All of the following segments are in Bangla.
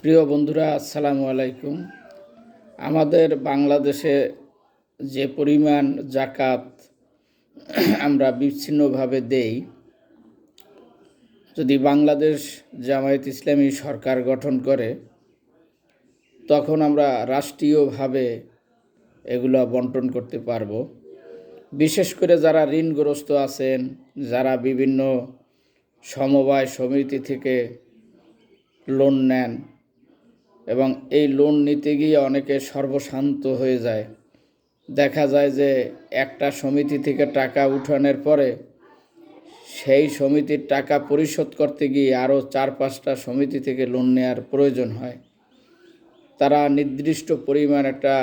প্রিয় বন্ধুরা, আসসালামু আলাইকুম। আমাদের বাংলাদেশে যে পরিমাণ জাকাত আমরা বিচ্ছিন্নভাবে দেই, যদি বাংলাদেশ জামায়াত ইসলামী সরকার গঠন করে তখন আমরা রাষ্ট্রীয়ভাবে এগুলো বন্টন করতে পারবো। বিশেষ করে যারা ঋণগ্রস্ত আছেন, যারা বিভিন্ন সমবায় সমিতি থেকে লোন নেন এবং এই লোন নিতে গিয়ে অনেকে সর্বশান্ত হয়ে যায়। দেখা যায় যে একটা সমিতি থেকে টাকা উঠানোর পরে সেই সমিতির টাকা পরিশোধ করতে গিয়ে আরও 4-5টা সমিতি থেকে লোন নেওয়ার প্রয়োজন হয়। তারা নির্দিষ্ট পরিমাণ একটা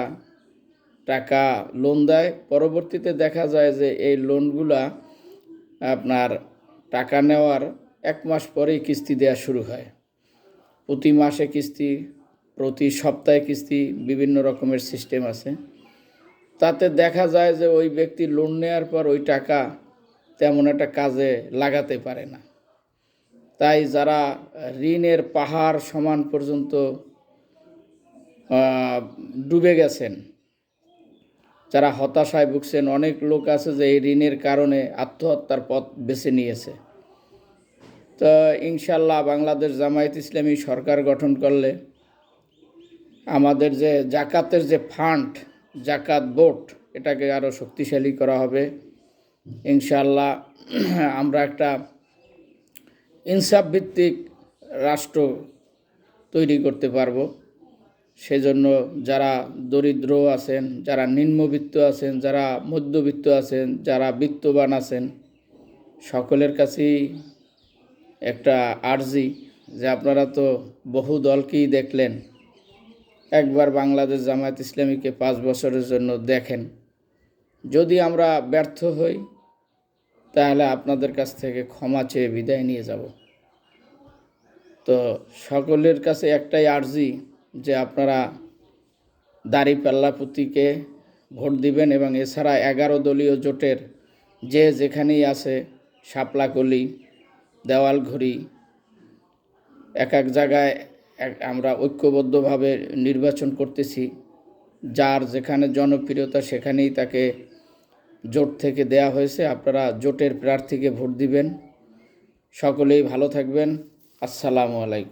টাকা লোন দেয়, পরবর্তীতে দেখা যায় যে এই লোনগুলা আপনার টাকা নেওয়ার 1 মাস পরেই কিস্তি দেওয়া শুরু হয়। প্রতি মাসে কিস্তি, প্রতি সপ্তাহে কিস্তি, বিভিন্ন রকমের সিস্টেম আছে। তাতে দেখা যায় যে ওই ব্যক্তি লোন নেওয়ার পর ওই টাকা তেমন একটা কাজে লাগাতে পারে না। তাই যারা ঋণের পাহাড় সমান পর্যন্ত ডুবে গেছেন, যারা হতাশায় ভুগছেন, অনেক লোক আছে যে এই ঋণের কারণে আত্মহত্যার পথ বেছে নিয়েছে। তো ইনশাল্লাহ বাংলাদেশ জামায়াত ইসলামী সরকার গঠন করলে আমাদের যে জাকাতের যে ফান্ড, জাকাত বোর্ড, এটাকে আরও শক্তিশালী করা হবে। ইনশাল্লাহ আমরা একটা ইনসাফ ভিত্তিক রাষ্ট্র তৈরি করতে পারবো। সেজন্য যারা দরিদ্র আছেন, যারা নিম্নবিত্ত আছেন, যারা মধ্যবিত্ত আছেন, যারা বিত্তবান আছেন, সকলের কাছেই একটা আর্জি যে আপনারা তো বহু দলকেই দেখলেন, একবার বাংলাদেশ জামায়াত ইসলামীকে 5 বছরের জন্য দেখেন। যদি আমরা ব্যর্থ হই তাহলে আপনাদের কাছ থেকে ক্ষমা চেয়ে বিদায় নিয়ে যাব। তো সকলের কাছে একটাই আর্জি যে আপনারা দাঁড়িপাল্লা প্রতীকে ভোট দিবেন এবং এছাড়া 11 দলীয় জোটের যে যেখানেই আছে, শাপলাকলি, দেওয়ালঘড়ি, এক জায়গায় আমরা ঐক্যবদ্ধভাবে নির্বাচন করতেছি। যার যেখানে জনপ্রিয়তা সেখানেই তাকে জোট থেকে দেয়া হয়েছে। আপনারা জোটের প্রার্থীকে ভোট দিবেন। সকলেই ভালো থাকবেন। আসসালামু আলাইকুম।